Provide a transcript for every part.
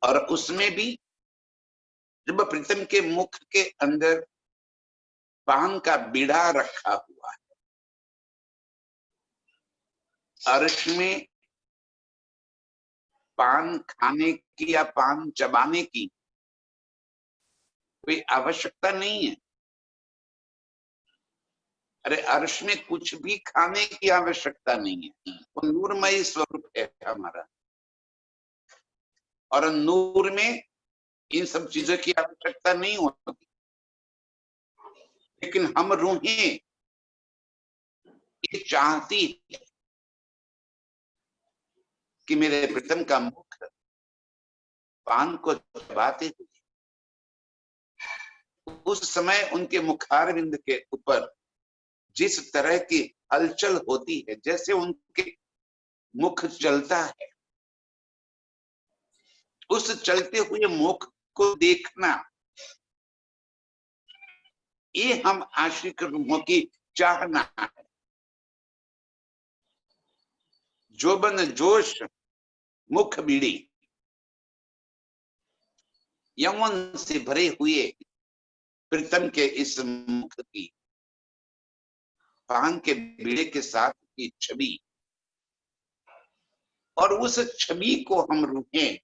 और उसमें भी जब प्रीतम के मुख के अंदर पान का बीड़ा रखा हुआ है, अर्श में पान खाने की या पान चबाने की कोई आवश्यकता नहीं है। अरे अर्श में कुछ भी खाने की आवश्यकता नहीं है, वो नूरमय स्वरूप है हमारा, और नूर में इन सब चीजों की आवश्यकता नहीं होती। लेकिन हम रूहें ये चाहती है कि मेरे प्रीतम का मुख पान को चबाते हुए उस समय उनके मुखारविंद के ऊपर जिस तरह की हलचल होती है, जैसे उनके मुख चलता है, उस चलते हुए मुख को देखना, ये हम आशिक रूहों की चाहना है। जोबन जोश मुख बीड़ी, यौवन से भरे हुए प्रीतम के इस मुख की पान के बीड़े के साथ की छवि, और उस छवि को हम रूहें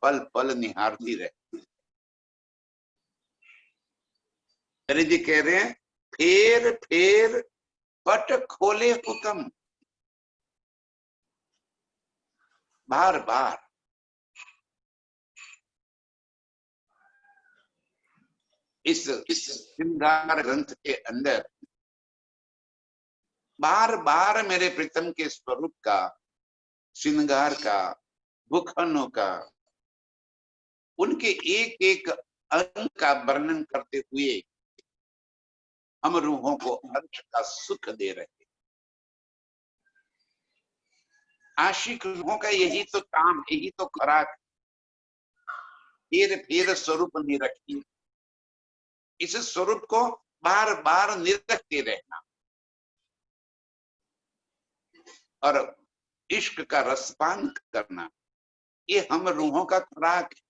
पल पल निहारती रहती। अरे जी कह रहे हैं, फेर फेर पट खोले हुक्म, बार बार इस श्रृंगार ग्रंथ के अंदर बार बार मेरे प्रीतम के स्वरूप का, श्रृंगार का, भूखनों का, उनके एक एक अंग का वर्णन करते हुए हम रूहों को अर्श का सुख दे रहे। आशिक रूहों का यही तो काम, यही तो खुराक, फेर फेर स्वरूप निरखी, इस स्वरूप को बार बार निरखते रहना और इश्क का रसपान करना, ये हम रूहों का खुराक है।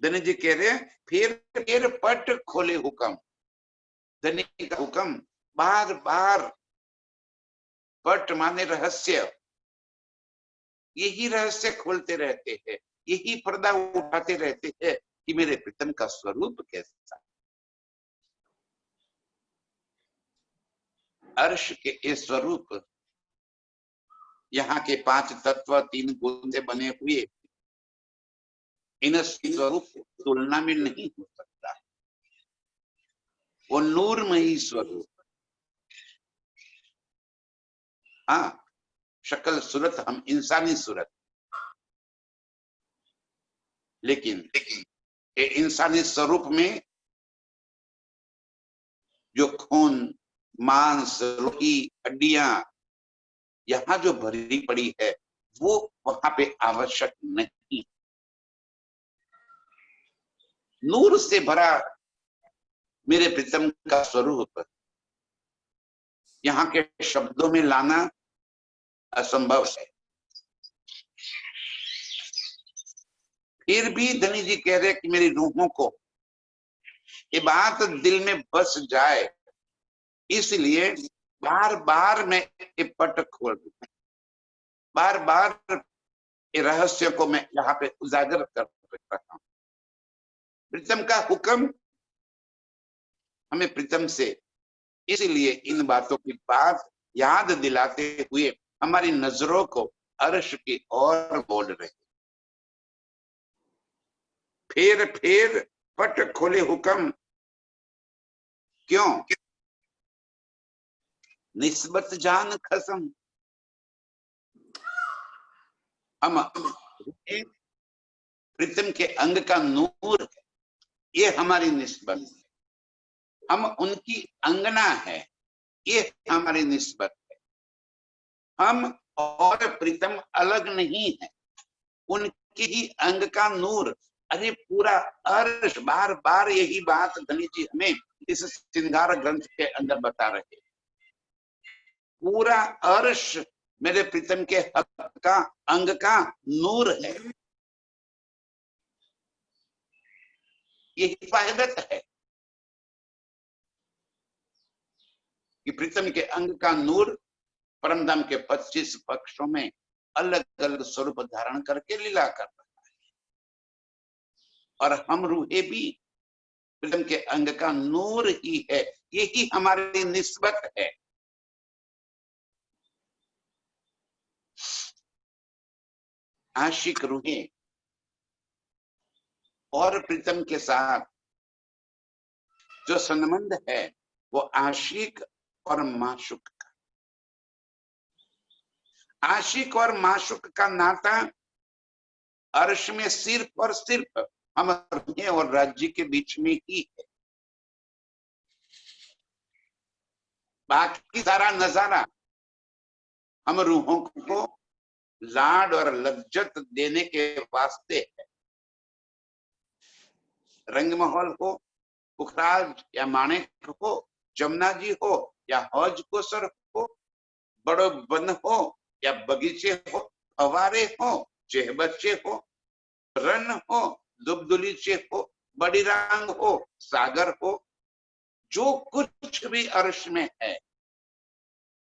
धनी जी कह रहे हैं, फिर फिर पट खोले हुक्म, धनी का हुक्म बार बार, पट माने रहस्य, यही रहस्य खोलते रहते हैं, यही पर्दा उठाते रहते हैं कि मेरे प्रीतम का स्वरूप कैसा। अर्श के इस स्वरूप, यहाँ के 5 तत्व 3 गुण से बने हुए इन स्वरूप तुलना में नहीं हो सकता। वो नूरमयी स्वरूप, हाँ शक्ल सूरत हम इंसानी सूरत, लेकिन इंसानी स्वरूप में जो खून, मांस, रोटी, हड्डियां यहाँ जो भरी पड़ी है, वो वहां पे आवश्यक नहीं। नूर से भरा मेरे प्रीतम का स्वरूप यहाँ के शब्दों में लाना असंभव है। फिर भी धनी जी कह रहे कि मेरी रूहों को ये बात दिल में बस जाए, इसलिए बार बार मैं ये पट खोल दूं, बार बार ये रहस्य को मैं यहाँ पे उजागर कर रहा हूं। प्रीतम का हुक्म हमें प्रीतम से, इसलिए इन बातों की बात याद दिलाते हुए हमारी नजरों को अर्श की ओर मोड़ रहे। फेर फेर पट खोले हुक्म, क्यों? निस्बत जान खसम, हम प्रीतम के अंग का नूर है, ये हमारी निस्बत है। हम उनकी अंगना है, ये हमारी निस्बत है। हम और प्रीतम अलग नहीं है, उनकी ही अंग का नूर। अरे पूरा अर्श, बार बार यही बात धनी जी हमें इस श्रृंगार ग्रंथ के अंदर बता रहे। पूरा अर्श मेरे प्रीतम के हक का अंग का नूर है। ये हिफाजत है कि प्रीतम के अंग का नूर परमधाम के 25 पक्षों में अलग अलग स्वरूप धारण करके लीला कर रहा है, और हम रूहे भी प्रीतम के अंग का नूर ही है। यही हमारी निस्बत है। आशिक रूहे और प्रीतम के साथ जो संबंध है वो आशिक और माशुक का। आशिक और माशुक का नाता अर्श में सिर्फ और सिर्फ हम और राज्य के बीच में ही है। बाकी सारा नजारा हम रूहों को लाड और लज्जत देने के वास्ते है। रंग महल हो, पुखराज या माणिक हो, जमुना जी हो या हौज कोसर हो, बड़ो बन हो या बगीचे हो, फवारे हो, चेहबच्चे हो, रन हो, दुबदुलीचे हो, बड़ी रांग हो, सागर हो, जो कुछ भी अर्श में है,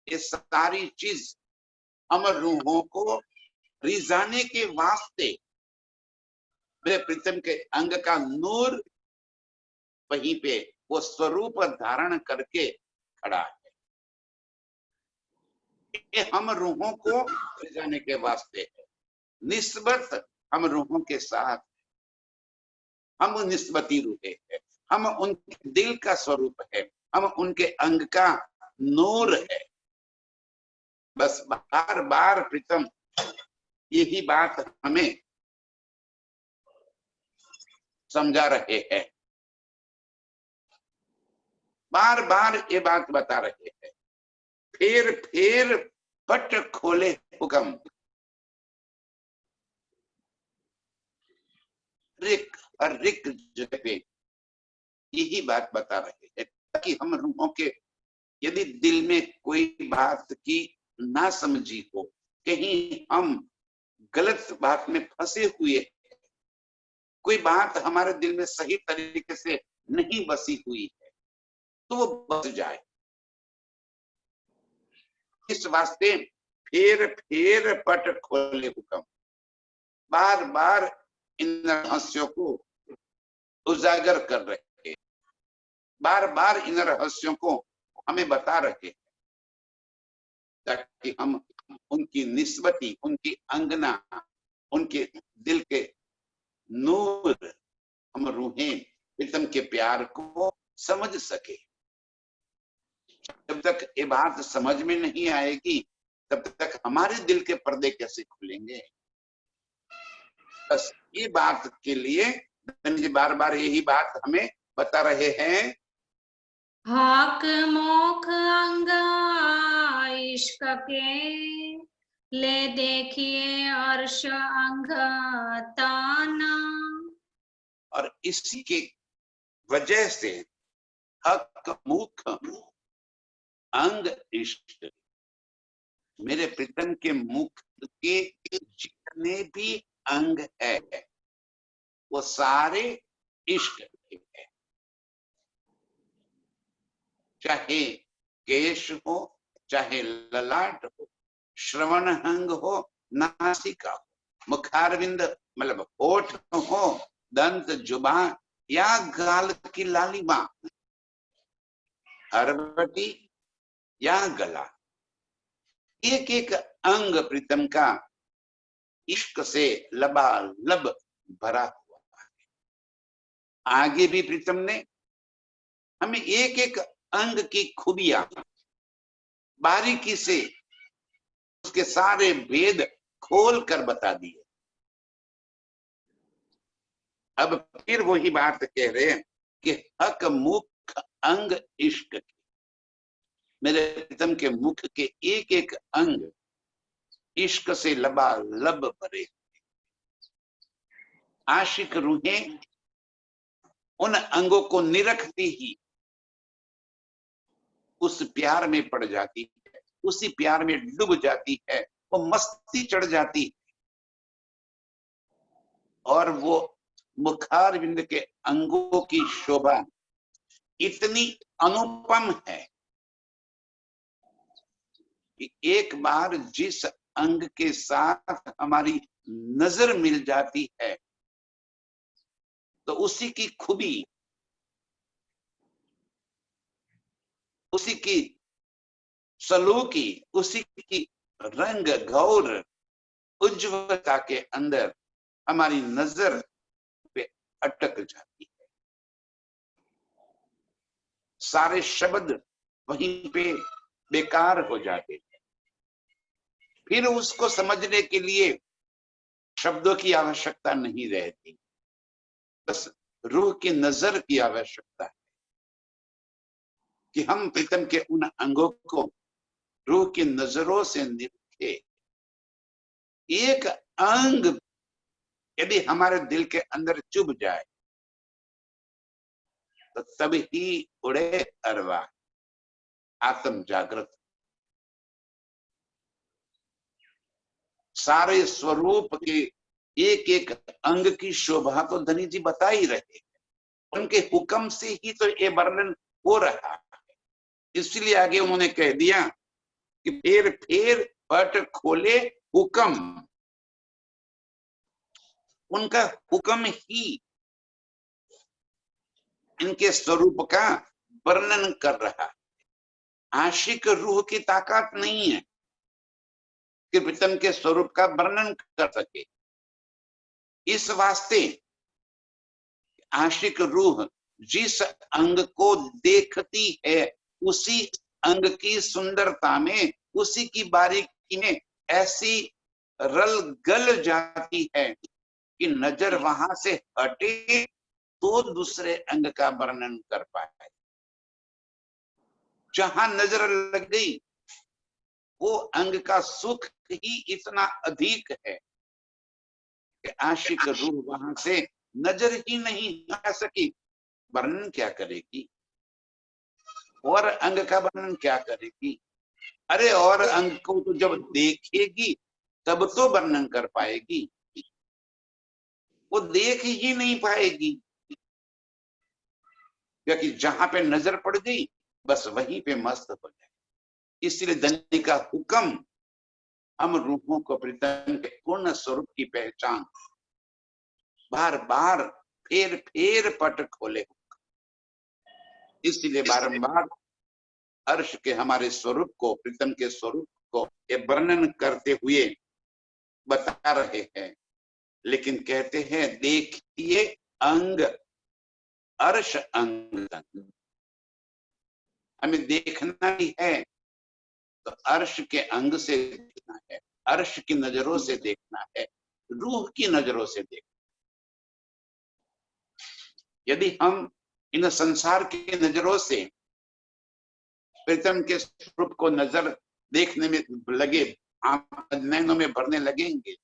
ये सारी चीज अमर रूहों को रिझाने के वास्ते मेरे प्रीतम के अंग का नूर वहीं पे वो स्वरूप धारण करके खड़ा है। ये हम रूहों को रिझाने के वास्ते है। निस्बत हम रूहों के साथ, हम निस्बती रूहे हैं, हम उनके दिल का स्वरूप है, हम उनके अंग का नूर है। बस बार बार प्रीतम यही बात हमें समझा रहे हैं, बार बार ये बात बता रहे हैं। फिर फिर पट खोले हुक्म, रिक और रिक जगह पे यही बात बता रहे हैं, ताकि हम रूहों के यदि दिल में कोई बात की ना समझी हो, कहीं हम गलत बात में फंसे हुए, कोई बात हमारे दिल में सही तरीके से नहीं बसी हुई है, तो वो बस जाए। इस वास्ते फिर फिर पट खोले हुक्म, बार बार इन रहस्यों को उजागर कर रहे हैं, बार बार इन रहस्यों को हमें बता रहे हैं, ताकि हम उनकी निस्बती, उनकी अंगना, उनके दिल के नूर, हम रूहें प्रीतम के प्यार को समझ सके। जब तक ये बात समझ में नहीं आएगी तब तक हमारे दिल के पर्दे कैसे खुलेंगे। बस ये बात के लिए जी बार बार यही बात हमें बता रहे हैं। हक मोख अंग इश्क के, ले देखिए अर्श अंग ताना। और इसी के वजह से हक मुख अंग इष्ट, मेरे प्रीतम के मुख के जितने भी अंग है वो सारे इष्ट है। चाहे केश हो, चाहे ललाट हो, श्रवण अंग हो, नासिका हो, मुखारविंद मतलब होठ हो, दंत जुबान या गाल की लालिमा, हरवटी या गला, एक एक अंग प्रीतम का इश्क से लबालब भरा हुआ है। आगे भी प्रीतम ने हमें एक एक अंग की खूबियां बारीकी से उसके सारे भेद खोल कर बता दिए। अब फिर वही बात कह रहे हैं कि हक मुख अंग इश्क की, मेरे प्रीतम के मुख के एक एक अंग इश्क से लबालब भरे। आशिक रूहें उन अंगों को निरखती ही उस प्यार में पड़ जाती है। उसी प्यार में डूब जाती है, वो मस्ती चढ़ जाती है। और वो मुखारविंद के अंगों की शोभा इतनी अनुपम है कि एक बार जिस अंग के साथ हमारी नजर मिल जाती है तो उसी की खूबी, उसी की सलूकी, उसी की रंग गौर उज्ज्वलता के अंदर हमारी नजर पे अटक जाती है। सारे शब्द वहीं पे बेकार हो जाते हैं। फिर उसको समझने के लिए शब्दों की आवश्यकता नहीं रहती, बस रूह की नजर की आवश्यकता है कि हम प्रीतम के उन अंगों को रूह की नजरों से निरखे। एक अंग यदि हमारे दिल के अंदर चुभ जाए तो तभी उड़े अरवा, आत्म जागृत। सारे स्वरूप के एक एक अंग की शोभा तो धनी जी बता ही रहे, उनके हुक्म से ही तो ये वर्णन हो रहा है। इसलिए आगे उन्होंने कह दिया कि फेर फेर पट खोले हुक्म। उनका हुक्म ही इनके स्वरूप का वर्णन कर रहा है। आशिक रूह की ताकत नहीं है कि प्रीतम के स्वरूप का वर्णन कर सके। इस वास्ते आशिक रूह जिस अंग को देखती है उसी अंग की सुंदरता में, उसी की बारीकी में ऐसी रल गल जाती है कि नजर वहां से हटे तो दूसरे अंग का वर्णन कर पाए। जहां नजर लग गई वो अंग का सुख ही इतना अधिक है कि आशिक रूह वहां से नजर ही नहीं आ सकी। वर्णन क्या करेगी, और अंग का वर्णन क्या करेगी? अरे और अंग को तो जब देखेगी तब तो वर्णन कर पाएगी, वो देख ही नहीं पाएगी क्योंकि जहां पे नजर पड़ गई बस वहीं पे मस्त हो जाए। इसलिए धनी का हुक्म हम रूहों को प्रीतम के पूर्ण स्वरूप की पहचान, बार बार फेर फेर पट खोले। इसलिए बारंबार अर्श के हमारे स्वरूप को, प्रीतम के स्वरूप को ये वर्णन करते हुए बता रहे हैं। लेकिन कहते हैं देखिए अंग अर्श अंग, हमें देखना ही है तो अर्श के अंग से देखना है, अर्श की नजरों से देखना है, रूह की नजरों से देखना। यदि हम इन संसार की नजरों से प्रीतम के स्वरूप को नजर देखने में लगे, नैनों में भरने लगेंगे,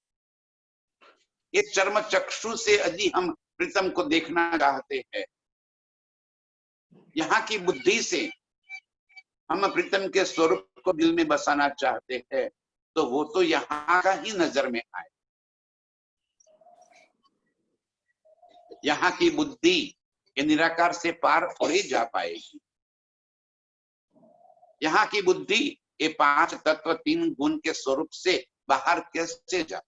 ये चर्म चक्षु से यदि हम प्रीतम को देखना चाहते हैं, यहाँ की बुद्धि से हम प्रीतम के स्वरूप को दिल में बसाना चाहते हैं, तो वो तो यहाँ का ही नजर में आए। यहाँ की बुद्धि ये निराकार से पार थोड़ी जा पाएगी। यहाँ की बुद्धि ये 5 तत्व 3 गुण के स्वरूप से बाहर कैसे जा?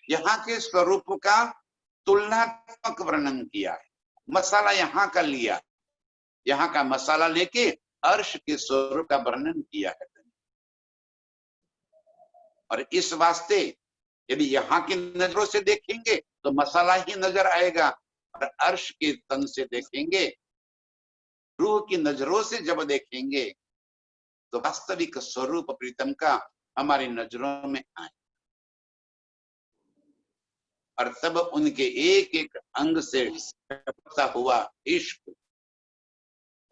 यहाँ के स्वरूप का तुलनात्मक वर्णन किया है, मसाला यहाँ का लिया, यहाँ का मसाला लेके अर्श के स्वरूप का वर्णन किया है। और इस वास्ते यदि यहाँ की नजरों से देखेंगे तो मसाला ही नजर आएगा, और अर्श के तन से देखेंगे, रूह की नजरों से जब देखेंगे तो वास्तविक स्वरूप प्रीतम का हमारी नजरों में आए, और तब उनके एक एक अंग से टपकता हुआ इश्क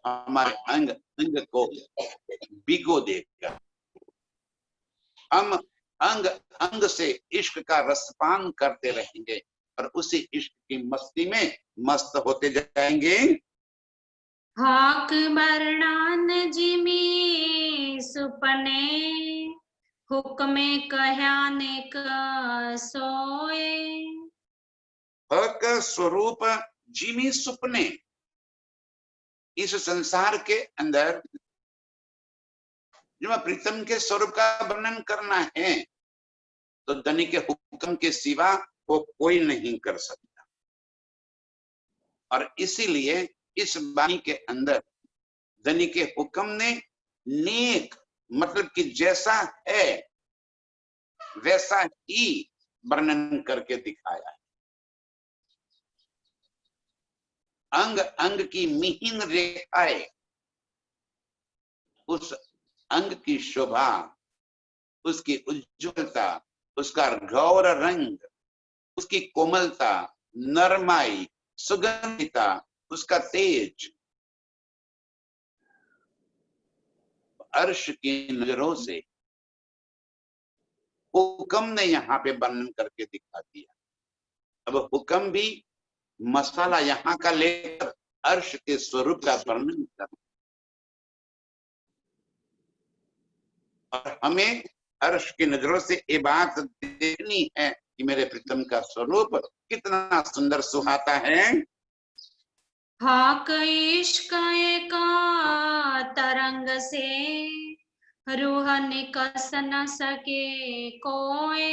हमारे अंग अंग को भिगो देगा। हम अंग अंग से इश्क का रसपान करते रहेंगे और उसी इश्क की मस्ती में मस्त होते जाएंगे। हाक बरनान जिमी सुपने, हुक्मे कह्या नेक सोए। हक स्वरूप जिमी सुपने, इस संसार के अंदर जब प्रीतम के स्वरूप का वर्णन करना है तो धनी के हुक्म के सिवा वो कोई नहीं कर सकता। और इसीलिए इस वाणी के अंदर धनी के हुक्म ने नेक मतलब कि जैसा है वैसा ही वर्णन करके दिखाया है। अंग अंग की मिहीन रेखाएं, उस अंग की शोभा, उसकी उज्ज्वलता, उसका गौर रंग, उसकी कोमलता, नरमाई, सुगंधिता, उसका तेज, अर्श की नजरों से हुक्म ने यहाँ पे वर्णन करके दिखा दिया। अब हुक्म भी मसाला यहाँ का लेकर अर्श के स्वरूप का वर्णन कर, और हमें अर्श की नजरों से ये बात देखनी है कि मेरे प्रीतम का स्वरूप कितना सुंदर सुहाता है। हाक इश्क एका तरंग से, रूह निकस न सके कोए।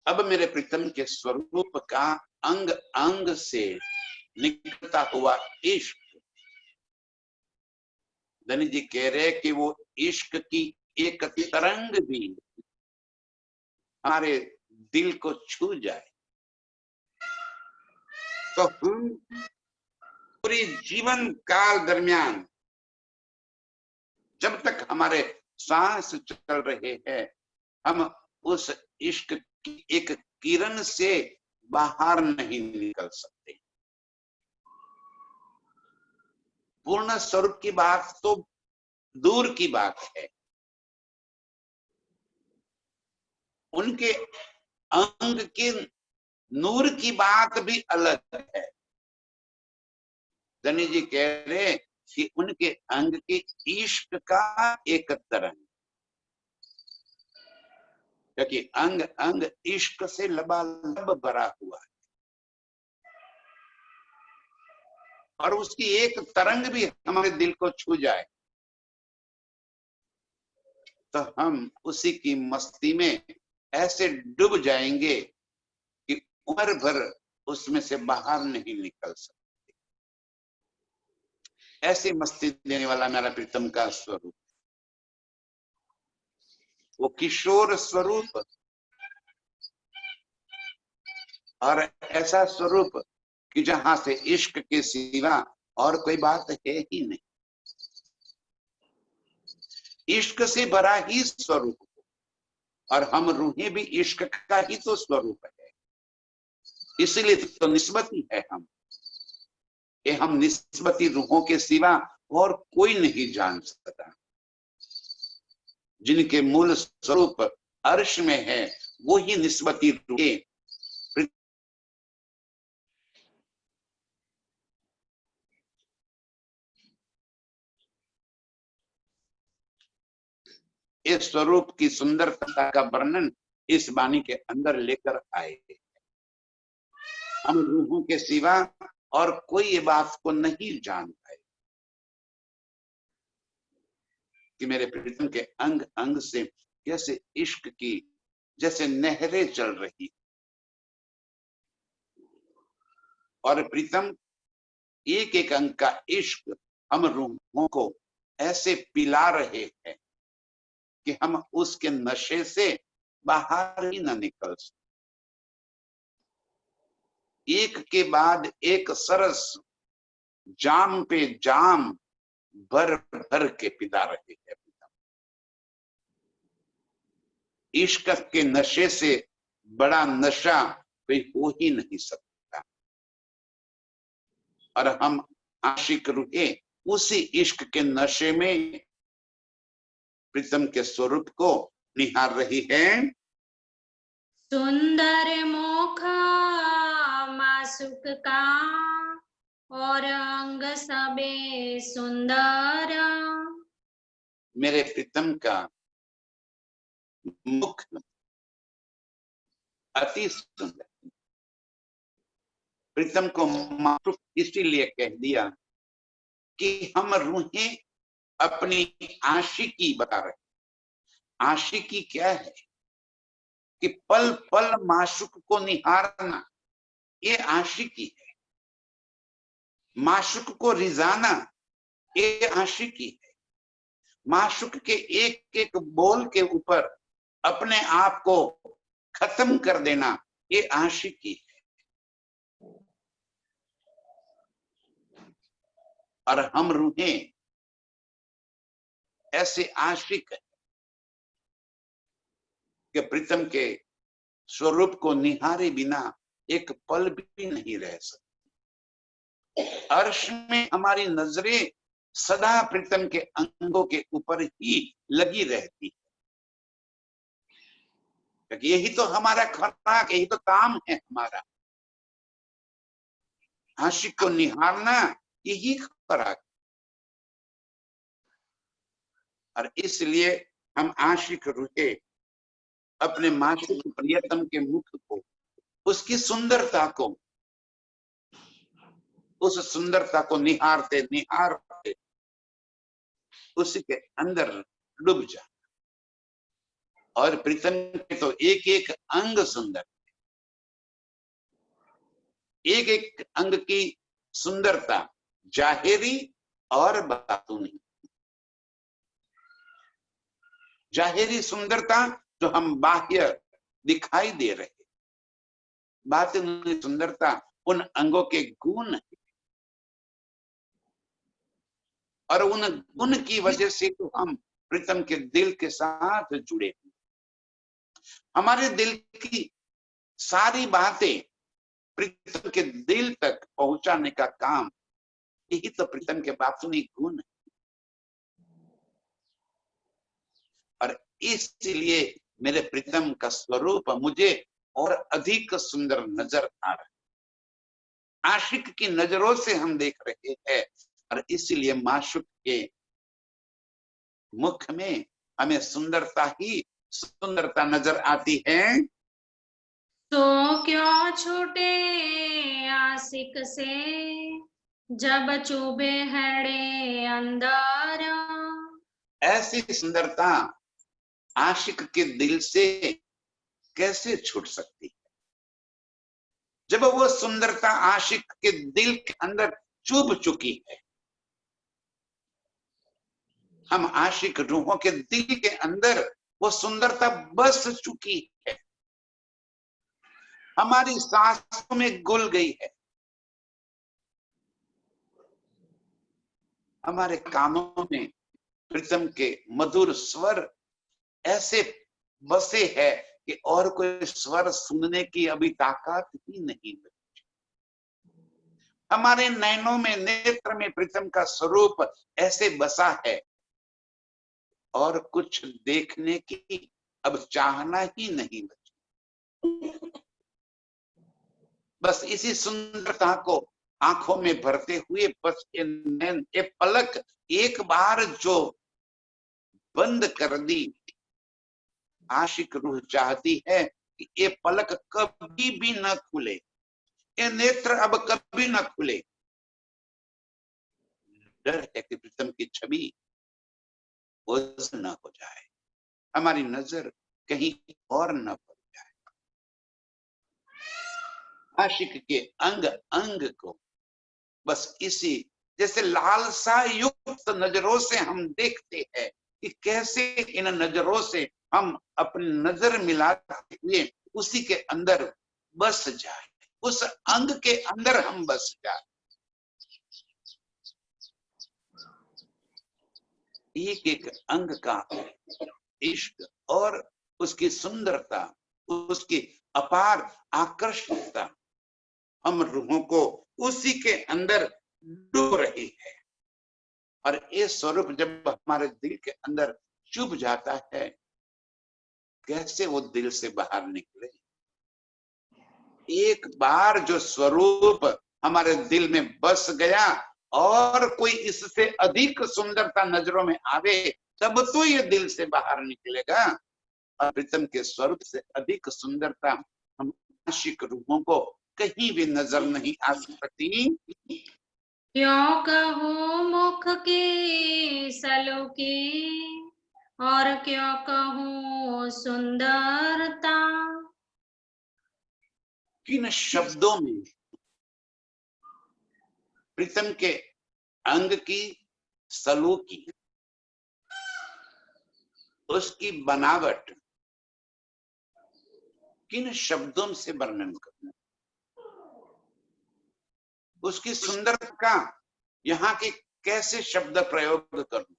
अब मेरे प्रीतम के स्वरूप का अंग अंग से निकलता हुआ इश्क, धनी जी कह रहे कि वो इश्क की एक तरंग भी हमारे दिल को छू जाए तो हम पूरी जीवन काल दरमियान जब तक हमारे सांस चल रहे हैं हम उस इश्क की एक किरण से बाहर नहीं निकल सकते। पूर्ण स्वरूप की बात तो दूर की बात है, उनके अंग के नूर की बात भी अलग है। धनी जी कह रहे कि उनके अंग के इश्क का एक तरंग, क्योंकि अंग अंग इश्क से लबालब भरा हुआ है और उसकी एक तरंग भी हमारे दिल को छू जाए तो हम उसी की मस्ती में ऐसे डूब जाएंगे कि उम्र भर उसमें से बाहर नहीं निकल सकते। ऐसी मस्ती देने वाला मेरा प्रीतम का स्वरूप, वो किशोर स्वरूप और ऐसा स्वरूप कि जहां से इश्क के सिवा और कोई बात है ही नहीं। इश्क से भरा ही स्वरूप, और हम रूहें भी इश्क का ही तो स्वरूप है, इसलिए तो निस्बती है हम। ये हम निस्बती रूहों के सिवा और कोई नहीं जान सकता। जिनके मूल स्वरूप अर्श में है वो ही निस्बती रूहें इस स्वरूप की सुंदरता का वर्णन इस वाणी के अंदर लेकर आए। हम रूहों के सिवा और कोई ये बात को नहीं जान पाए कि मेरे प्रीतम के अंग अंग से कैसे इश्क की जैसे नहरें चल रही, और प्रीतम एक एक अंग का इश्क हम रूहों को ऐसे पिला रहे हैं कि हम उसके नशे से बाहर ही न निकल सके। एक के बाद एक सरस जाम पे जाम भर भर के पिला रहे हैं। इश्क के नशे से बड़ा नशा कोई हो ही नहीं सकता, और हम आशिक रूहे उसी इश्क के नशे में प्रीतम के स्वरूप को निहार रही है। सुंदर मोखा मासुक का, और अंग सबे सुंदर। मेरे प्रीतम का मुख अति सुंदर। प्रीतम को मातृ इसीलिए कह दिया कि हम रूहें अपनी आशिकी बता रहे। आशिकी क्या है कि पल पल माशुक को निहारना, ये आशिकी है। माशुक को रिजाना, ये आशिकी है। माशुक के एक एक बोल के ऊपर अपने आप को खत्म कर देना, ये आशिकी है। और हम रूहें ऐसे आशिक है कि प्रीतम के स्वरूप को निहारे बिना एक पल भी नहीं रह सकते। अर्श में हमारी नजरें सदा प्रीतम के अंगों के ऊपर ही लगी रहती है, क्योंकि यही तो हमारा खुराक, यही तो काम है हमारा। आशिक को निहारना यही खुराक। और इसलिए हम आशिक रूहे अपने माशूक प्रियतम के मुख को, उसकी सुंदरता को, उस सुंदरता को निहारते निहारते उसी के अंदर डूब जा। और प्रीतम के तो एक एक अंग सुंदर, एक एक अंग की सुंदरता जाहिरी और बातूनी। जाहिरी सुंदरता जो हम बाह्य दिखाई दे रहे, बातूनी सुंदरता उन अंगों के गुण, और उन गुण की वजह से तो हम प्रीतम के दिल के साथ जुड़े। हमारे दिल की सारी बातें प्रीतम के दिल तक पहुंचाने का काम, यही तो प्रीतम के बातूनी गुण है। और इसलिए मेरे प्रीतम का स्वरूप मुझे और अधिक सुंदर नजर आ रहा है। आशिक की नजरों से हम देख रहे हैं, और इसीलिए माशुक के मुख में हमें सुंदरता ही सुंदरता नजर आती है। तो क्यों छूटे आशिक से जब चुभे हड़े अंदर। ऐसी सुंदरता आशिक के दिल से कैसे छूट सकती है, जब वो सुंदरता आशिक के दिल के अंदर चुभ चुकी है। हम आशिक रूहों के दिल के अंदर वो सुंदरता बस चुकी है, हमारी सांसों में घुल गई है, हमारे कानों में प्रीतम के मधुर स्वर ऐसे बसे है कि और कोई स्वर सुनने की अभी ताकत ही नहीं बची। हमारे नैनों में, नेत्र में प्रीतम का स्वरूप ऐसे बसा है, और कुछ देखने की अब चाहना ही नहीं बची। बस इसी सुंदरता को आंखों में भरते हुए बस ये पलक एक बार जो बंद कर दी, आशिक रूह चाहती है कि ये पलक कभी भी न खुले, ये नेत्र अब कभी न खुले। डर है कि प्रीतम की छवि ओझल न हो जाए, हमारी नजर कहीं और न पड़ जाए। आशिक के अंग अंग को बस इसी जैसे लालसा युक्त नजरों से हम देखते हैं कि कैसे इन नजरों से हम अपनी नजर मिलाते हुए उसी के अंदर बस जाए, उस अंग के अंदर हम बस जाए। एक एक अंग का इश्क और उसकी सुंदरता, उसकी अपार आकर्षकता हम रूहों को उसी के अंदर डूब रही है। और ये स्वरूप जब हमारे दिल के अंदर चुभ जाता है, कैसे वो दिल से बाहर निकले। एक बार जो स्वरूप हमारे दिल में बस गया और कोई इससे अधिक सुंदरता नजरों में आवे तब तो ये दिल से बाहर निकलेगा। और प्रीतम के स्वरूप से अधिक सुंदरता हम आशिक रूहों को कहीं भी नजर नहीं आ सकती। क्यों कहूँ मुख की सलूकी और क्यों कहूँ सुंदरता। किन शब्दों में प्रीतम के अंग की सलूकी, उसकी बनावट, किन शब्दों से वर्णन करना, उसकी सुंदरता का यहाँ के कैसे शब्द प्रयोग करूं।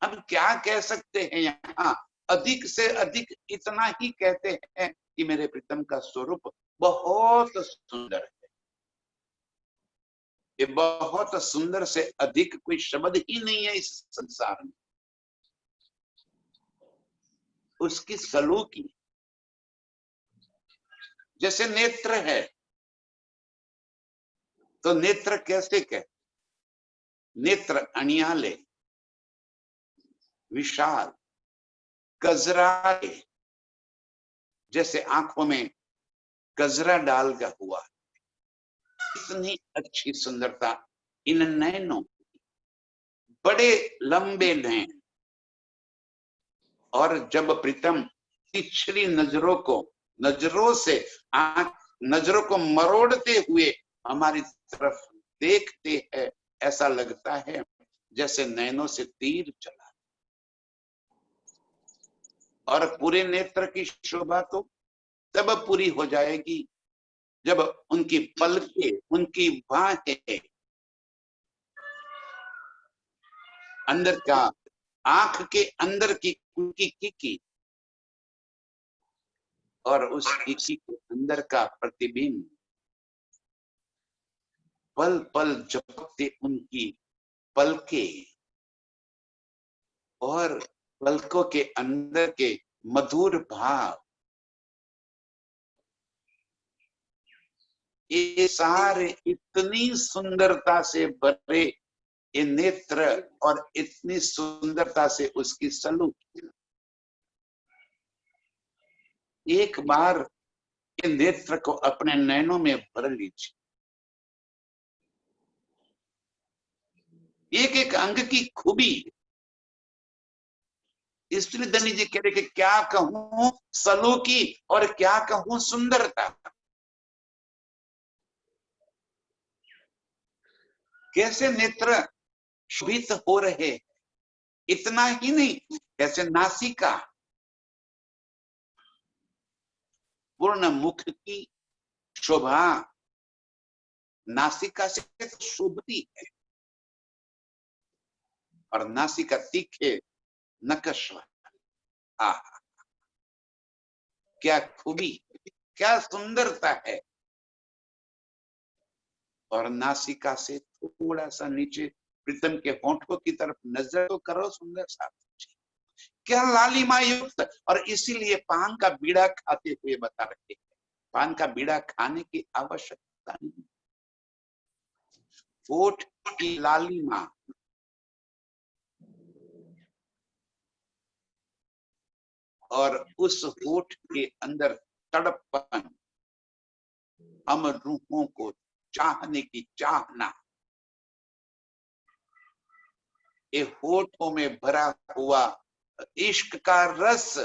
हम क्या कह सकते हैं यहाँ, अधिक से अधिक इतना ही कहते हैं कि मेरे प्रीतम का स्वरूप बहुत सुंदर है। ये बहुत सुंदर से अधिक कोई शब्द ही नहीं है इस संसार में। उसकी सलूकी, जैसे नेत्र है तो नेत्र कैसे कह, नेत्र अनियाले, विशाल, गजराए, जैसे आंखों में गजरा डाल का हुआ। इतनी अच्छी सुंदरता इन नैनों, बड़े लंबे नैन, और जब प्रीतम तिछरी नजरों से नजरों को मरोड़ते हुए हमारी तरफ देखते हैं, ऐसा लगता है जैसे नैनों से तीर चला। और पूरे नेत्र की शोभा तो तब पूरी हो जाएगी जब उनकी पलकें, उनकी बाहें, अंदर का आंख के अंदर की उनकी किकी और उस किकी के अंदर का प्रतिबिंब पल पल झपकते उनकी पलके और पलकों के अंदर के मधुर भाव, ये सारे इतनी सुंदरता से भरे ये नेत्र और इतनी सुंदरता से उसकी सलूक। एक बार ये नेत्र को अपने नैनों में भर लीजिए। एक एक अंग की खूबी। स्त्री धनी जी कह रहे कि क्या कहूं सलूकी और क्या कहूं सुंदरता। कैसे नेत्र शोभित हो रहे। इतना ही नहीं, कैसे नासिका, पूर्ण मुख की शोभा नासिका से तो शोभती है। और नासिका तीखे नकश, क्या खूबी, क्या सुंदरता है। और नासिका से थोड़ा सा नीचे प्रीतम के होंठों की तरफ नजर तो करो, सुंदर सा क्या लालिमा युक्त। और इसीलिए पान का बीड़ा खाते हुए बता रहे हैं, पान का बीड़ा खाने की आवश्यकता नहीं। होठ की लालिमा, और उस होठ के अंदर तड़पन, हम रूहों को चाहने की चाहना, ये होठों में भरा हुआ इश्क का रस,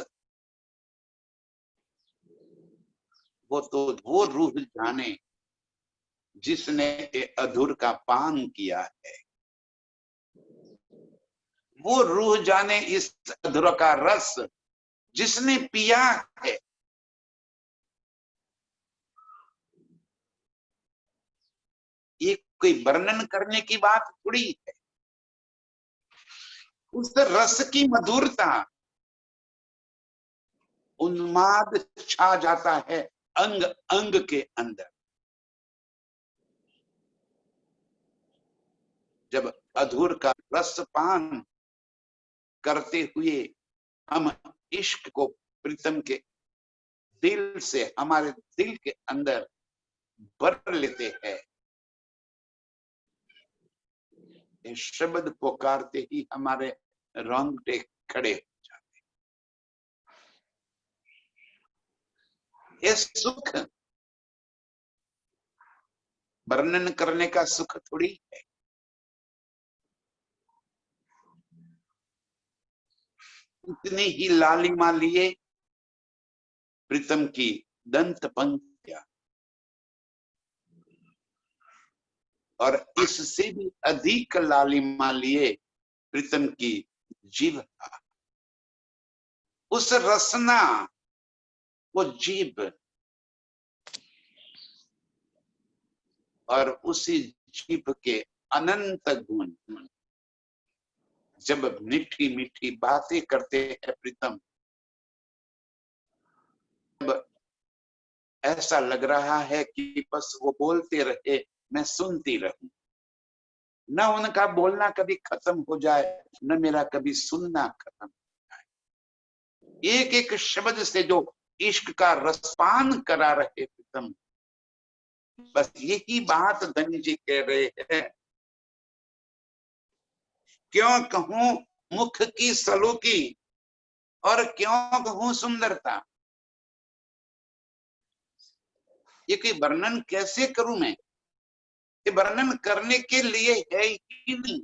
वो रूह जाने जिसने ये अधूर का पान किया है। वो रूह जाने इस अधूर का रस जिसने पिया है। ये कोई वर्णन करने की बात थोड़ी है। उस रस की मधुरता, उन्माद छा जाता है अंग अंग के अंदर। जब अधूर का रस पान करते हुए हम इश्क को प्रीतम के दिल से, हमारे दिल के अंदर भर लेते हैं, ये शब्द पुकारते ही हमारे रोंगटे खड़े हो जाते। ये सुख वर्णन करने का सुख थोड़ी है। इतनी ही लालिमा लिए प्रीतम की दंत पंक्तियां, और इससे भी अधिक लालिमा लिए प्रीतम की जीभ, उस रसना, वो जीभ, और उसी जीभ के अनंत गुण। जब मीठी मीठी बातें करते हैं प्रीतम, जब ऐसा लग रहा है कि बस वो बोलते रहे, मैं सुनती रहूं, न उनका बोलना कभी खत्म हो जाए, न मेरा कभी सुनना खत्म हो जाए। एक एक शब्द से जो इश्क का रसपान करा रहे प्रीतम, बस यही बात धनी जी कह रहे हैं। क्यों कहूं मुख की सलोकी, और क्यों कहूं सुंदरता। ये कोई वर्णन कैसे करूं मैं, ये वर्णन करने के लिए है ही नहीं,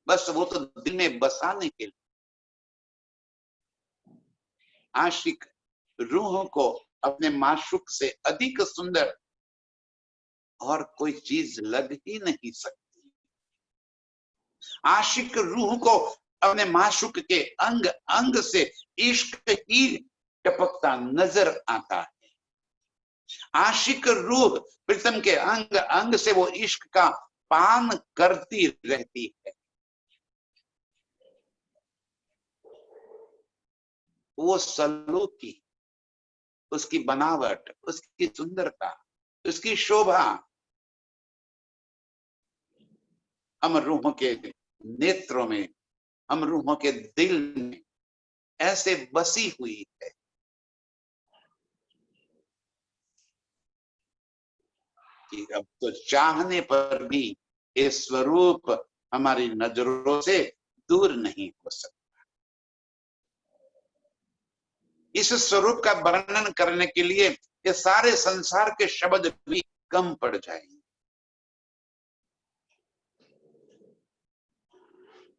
बस वो तो दिल में बसाने के लिए। आशिक रूह को अपने माशूक से अधिक सुंदर और कोई चीज लग ही नहीं सकती। आशिक रूह को अपने माशूक के अंग अंग से इश्क ही टपकता नजर आता है। आशिक रूह प्रीतम के अंग अंग से वो इश्क का पान करती रहती है। वो सलोकी, उसकी बनावट, उसकी सुंदरता, उसकी शोभा हम रूहों के नेत्रों में, हम रूहों के दिल में ऐसे बसी हुई है कि अब तो चाहने पर भी ये स्वरूप हमारी नजरों से दूर नहीं हो सकता। इस स्वरूप का वर्णन करने के लिए ये सारे संसार के शब्द भी कम पड़ जाएंगे।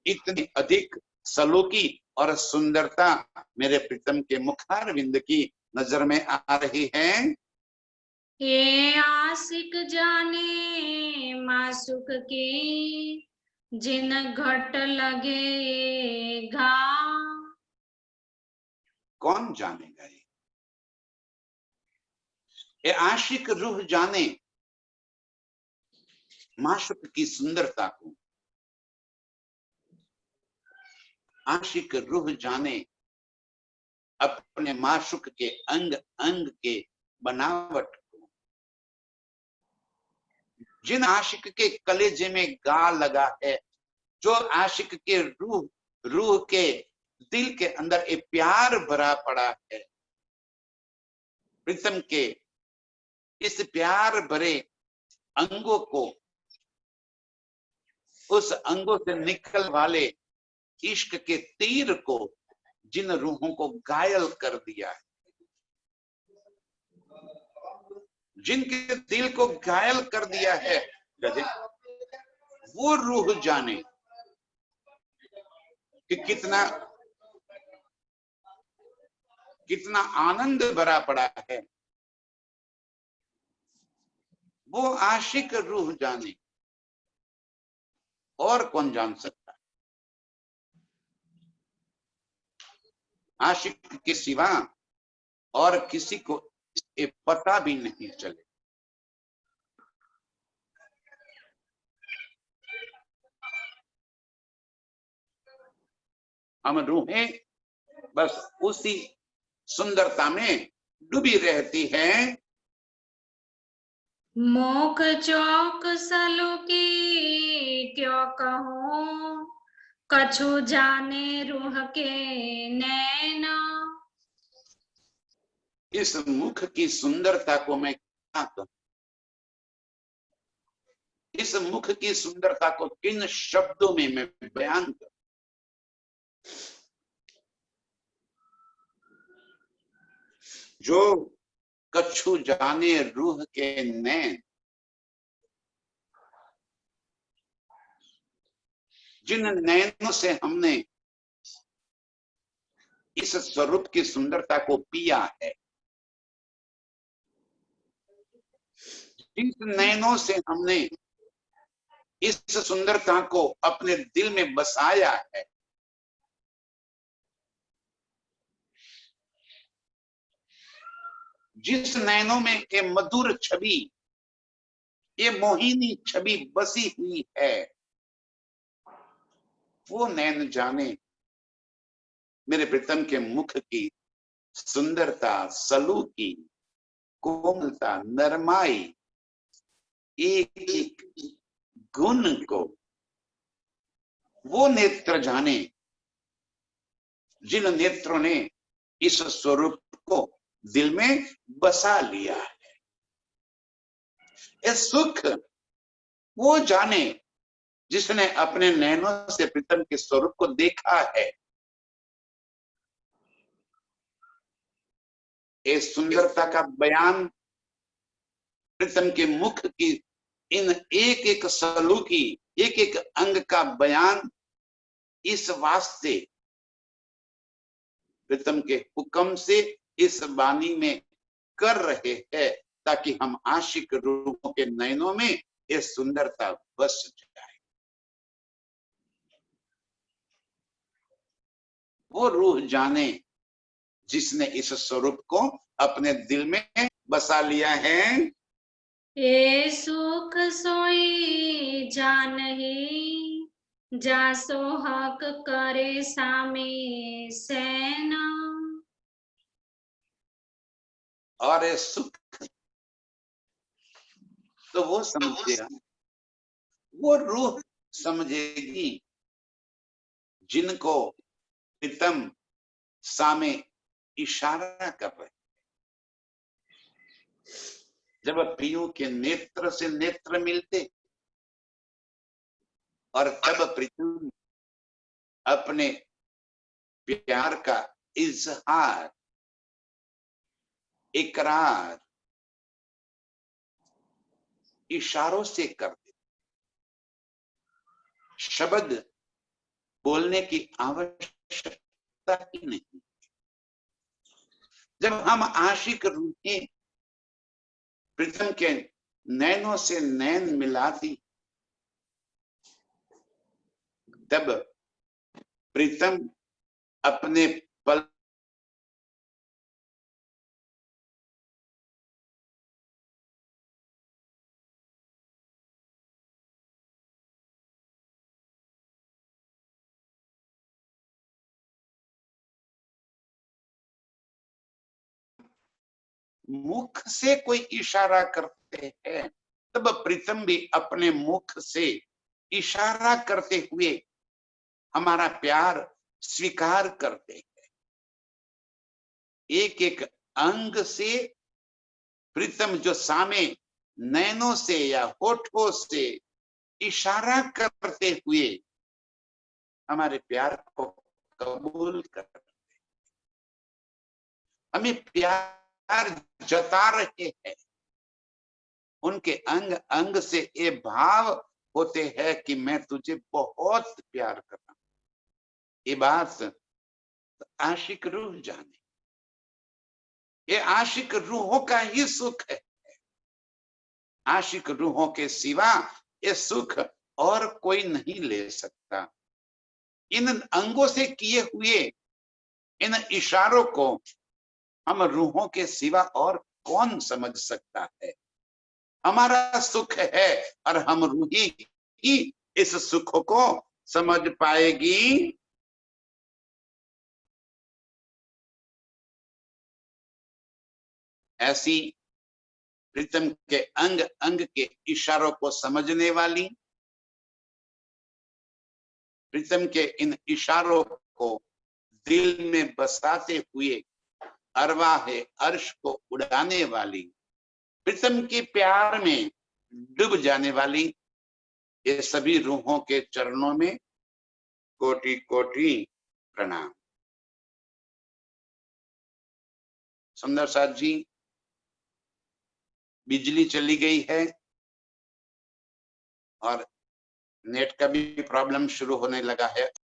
इतनी अधिक सलोकी और सुंदरता मेरे प्रीतम के मुखारविंद की नजर में आ रही है। ये आशिक जाने मासुक के, जिन घट लगे घाव। कौन जानेगा ये आशिक रूह जाने माशूक की सुंदरता को, आशिक रूह जाने अपने माशूक के अंग अंग के बनावट को। जिन आशिक के कलेजे में गा लगा है, जो आशिक के रूह के दिल के अंदर एक प्यार भरा पड़ा है, प्रीतम के इस प्यार भरे अंगों को, उस अंगों से निकल वाले इश्क के तीर को, जिन रूहों को घायल कर दिया है, जिनके दिल को घायल कर दिया है, वो रूह जाने कि कितना कितना आनंद भरा पड़ा है। वो आशिक रूह जाने, और कौन जान सकता है। आशिक के सिवा और किसी को ये पता भी नहीं चले। हम रूहें बस उसी सुंदरता में डूबी रहती हैं। मोक चौक सलोकी क्यों कहूं, कछु जाने रूह के नैना। इस मुख की सुंदरता को मैं क्या कहूं, इस मुख की सुंदरता को किन शब्दों में मैं बयान करूं? जो कछु जाने रूह के नैन, जिन नैनों से हमने इस स्वरूप की सुंदरता को पिया है, जिस नैनों से हमने इस सुंदरता को अपने दिल में बसाया है, जिस नैनों में ये मधुर छवि, ये मोहिनी छवि बसी हुई है, वो नैन जाने मेरे प्रीतम के मुख की सुंदरता, सलूकी, कोमलता, नरमाई, एक एक गुण को वो नेत्र जाने जिन नेत्रों ने इस स्वरूप को दिल में बसा लिया है। ये सुख वो जाने जिसने अपने नैनों से प्रीतम के स्वरूप को देखा है। ये सुंदरता का बयान, प्रीतम के मुख की इन एक एक सलूकी, एक एक अंग का बयान इस वास्ते प्रीतम के हुक्म से इस वाणी में कर रहे हैं, ताकि हम आशिक रूपों के नयनों में ये सुंदरता बस जाए। वो रूह जाने जिसने इस स्वरूप को अपने दिल में बसा लिया है। ए सुख सोई जानही, जा सोहक करे सामे सैना। और ये सुख तो वो समझेगा, वो रूह समझेगी जिनको प्रीतम सामे इशारा कर रहे। जब पियों के नेत्र से नेत्र मिलते और तब प्रीतम अपने प्यार का इजहार, इकरार इशारों से करते, शब्द बोलने की आवश्यकता ही नहीं। जब हम आशिक रूहें प्रीतम के नैनों से नैन मिलाती, तब प्रीतम अपने पल मुख से कोई इशारा करते हैं, तब प्रीतम भी अपने मुख से इशारा करते हुए हमारा प्यार स्वीकार करते हैं। एक एक अंग से प्रीतम जो सामे नैनों से या होठों से इशारा करते हुए हमारे प्यार को कबूल करते, हमें प्यार जता रहे हैं। उनके अंग अंग से ये भाव होते हैं कि मैं तुझे बहुत प्यार करता हूं। ये बात आशिक रूह जाने, ये आशिक रूहों का ही सुख है। आशिक रूहों के सिवा ये सुख और कोई नहीं ले सकता। इन अंगों से किए हुए इन इशारों को हम रूहों के सिवा और कौन समझ सकता है। हमारा सुख है और हम रूही ही इस सुख को समझ पाएगी। ऐसी प्रीतम के अंग अंग के इशारों को समझने वाली, प्रीतम के इन इशारों को दिल में बसाते हुए अरवाहे अर्श को उड़ाने वाली, प्रीतम के प्यार में डूब जाने वाली ये सभी रूहों के चरणों में कोटि कोटि प्रणाम। सुंदर साथ जी, बिजली चली गई है और नेट का भी प्रॉब्लम शुरू होने लगा है।